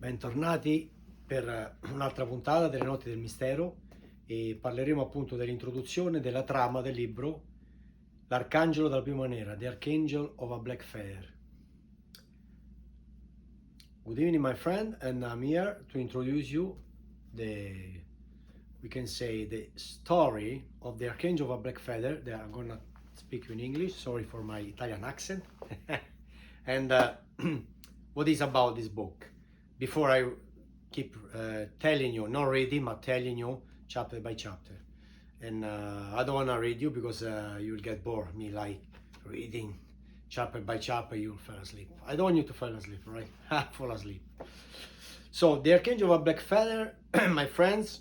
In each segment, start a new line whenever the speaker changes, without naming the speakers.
Bentornati per un'altra puntata delle Notti del Mistero e parleremo appunto dell'introduzione della trama del libro L'arcangelo della piuma nera, The Archangel of a Black Feather. Good evening, my friend, and I'm here to introduce you we can say the story of the Archangel of a Black Feather. I'm gonna speak in English, sorry for my Italian accent. And what is about this book? Before I keep telling you, not reading, but telling you chapter by chapter. And I don't want to read you because you'll get bored. Me like reading chapter by chapter, you'll fall asleep. I don't want you to fall asleep, right? Fall asleep. So the Archangel of a Black Feather, my friends,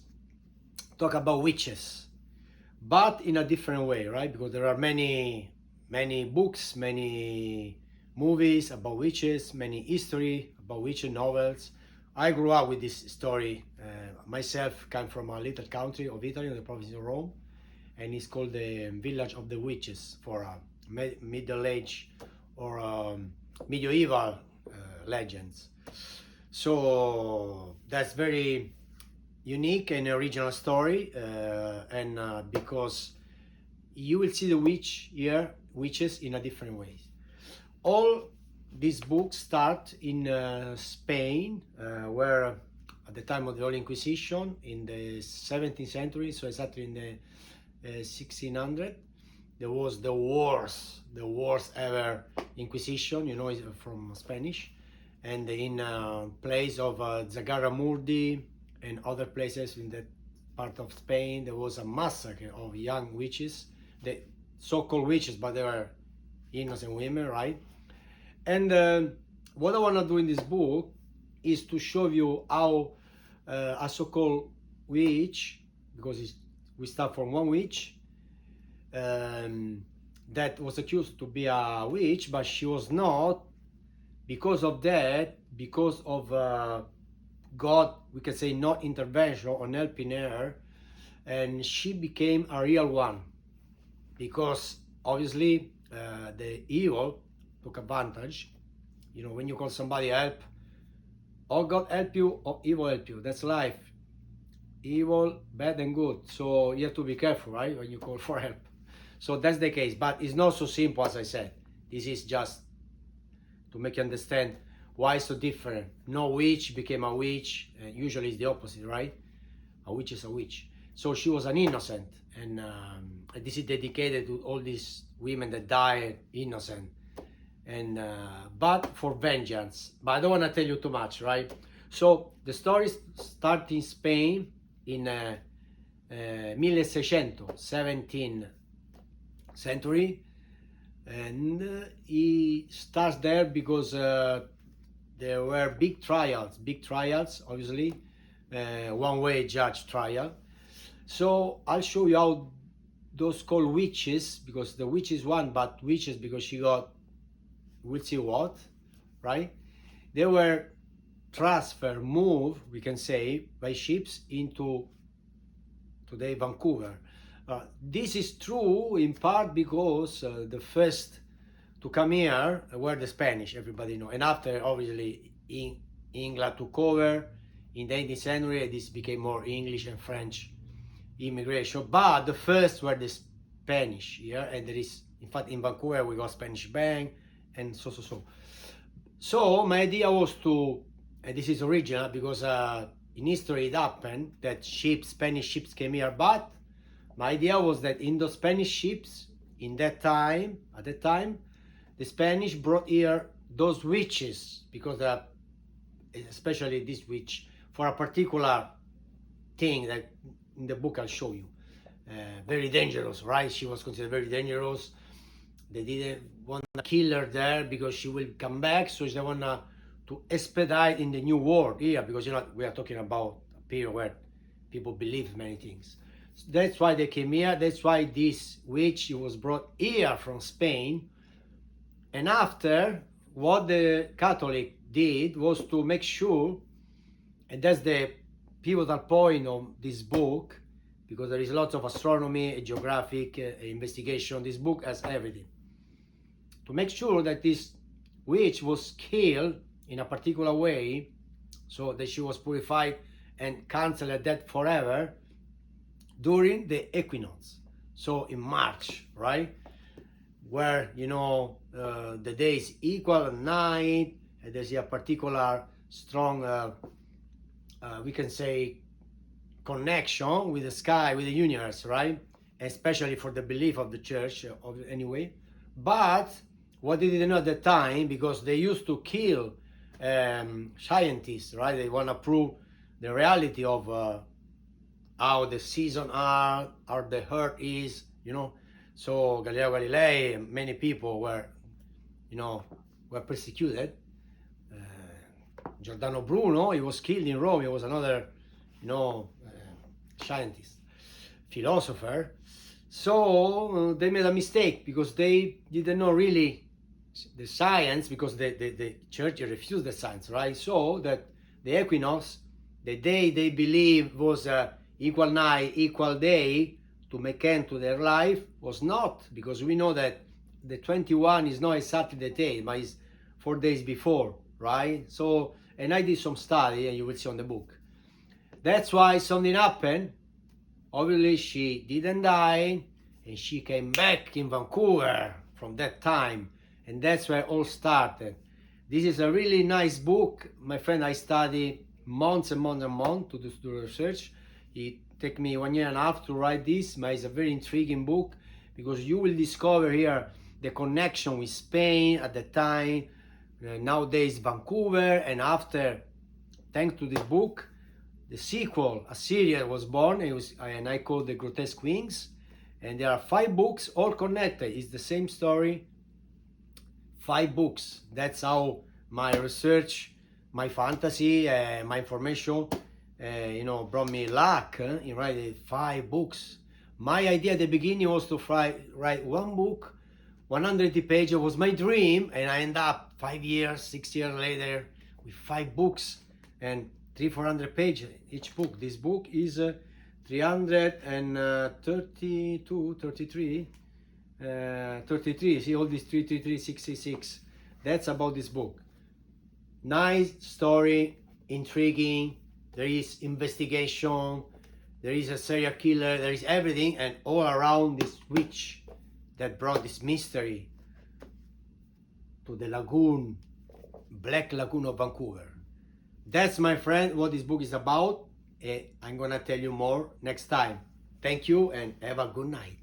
talk about witches, but in a different way, right? Because there are many books, many movies about witches, many history about witches, novels. I grew up with this story. Myself come from a little country of Italy, in the province of Rome, and it's called the Village of the Witches for Middle Age or medieval legends. So that's very unique and original story, and because you will see the witches in a different way. All these books start in Spain, where at the time of the Holy Inquisition in the 17th century, so exactly in the 1600, there was the worst ever Inquisition, you know, from Spanish, and in place of Zugarramurdi and other places in that part of Spain, there was a massacre of young witches, the so-called witches, but they were innocent women, right? And what I want to do in this book is to show you how a so-called witch, because we start from one witch that was accused to be a witch, but she was not. Because of that, because of God, we can say, not intervention on helping her, and she became a real one. Because obviously the evil took advantage. You know, when you call somebody help, or God help you or evil help you. That's life. Evil, bad and good. So you have to be careful, right, when you call for help. So that's the case, but it's not so simple as I said. This is just to make you understand why it's so different. No witch became a witch. Usually it's the opposite, right? A witch is a witch. So she was an innocent, and this is dedicated to all these women that died innocent, and but for vengeance. But I don't want to tell you too much, right? So the story starts in Spain in 1600, 17th century, and he starts there because there were big trials, obviously, one-way judge trial. So I'll show you how those called witches, because the witch is one, but witches because she got, we'll see what, right? They were moved, we can say, by ships into today Vancouver. This is true in part because the first to come here were the Spanish, everybody know, and after obviously England took over in the 18th century. This became more English and French immigration, but the first were the Spanish here, and there is, in fact, in Vancouver we got Spanish Bank and so my idea was to, and this is original because in history it happened that Spanish ships came here, but my idea was that in those Spanish ships at that time, the Spanish brought here those witches, because especially this witch, for a particular thing that in the book I'll show you. Very dangerous, right? She was considered very dangerous. They didn't want to kill her there because she will come back, so they want to expedite in the new world here, because, you know, we are talking about a period where people believe many things. So that's why they came here. That's why this witch was brought here from Spain. And after, what the Catholic did was to make sure, and that's the pivotal point of this book, because there is lots of astronomy, geographic investigation. This book has everything. To make sure that this witch was killed in a particular way, so that she was purified and cancelled that forever during the equinox. So in March, right, where the day is equal at night, and there's a particular strong, we can say, connection with the sky, with the universe, right? Especially for the belief of the church, anyway. But what they didn't know at the time, because they used to kill scientists, right? They want to prove the reality of how the season are, how the earth is, So Galileo Galilei and many people were persecuted. Giordano Bruno, he was killed in Rome. He was another, scientist, philosopher. So they made a mistake because they didn't know really the science, because the church refused the science, right? So that the equinox, the day they believe was equal night, equal day to make end to their life, was not, because we know that the 21 is not exactly the day, but it's 4 days before, right? So, and I did some study, and you will see on the book. That's why something happened. Obviously, she didn't die, and she came back in Vancouver from that time, and that's where it all started. This is a really nice book, my friend. I studied months and months and months to do research. It took me 1.5 years to write this, but it's a very intriguing book, because you will discover here the connection with Spain at the time, nowadays Vancouver, and after, thanks to this book, the sequel, Assyria, was born, and I called The Grotesque Wings, and there are 5 books, all connected. It's the same story, 5 books. That's how my research, my fantasy, my information, brought me luck in writing 5 books. My idea at the beginning was to write 1 book, 180 pages was my dream, and I end up 5 years, 6 years later with 5 books and 300-400 pages each book. This book is 33. See all these 333, 66. That's about this book. Nice story, intriguing. There is investigation. There is a serial killer. There is everything, and all around this witch that brought this mystery to the lagoon, Black Lagoon of Vancouver. That's, my friend, what this book is about. I'm gonna tell you more next time. Thank you, and have a good night.